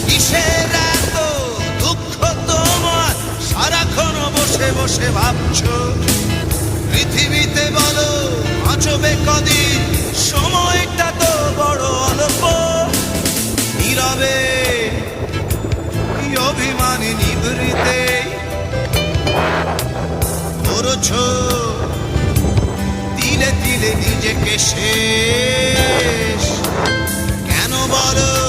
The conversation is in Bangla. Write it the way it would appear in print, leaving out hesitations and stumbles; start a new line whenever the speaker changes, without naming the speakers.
কিসের এত দুঃখ তোমার সারাক্ষণ বসে বসে ভাবছো পৃথিবীতে বলো বাঁচবে কদিন সময়টা তো বড় অল্প নীরবে অভিমানী নিভৃতে করছো তিলে তিলে নিজেকে শেষ কেন বলো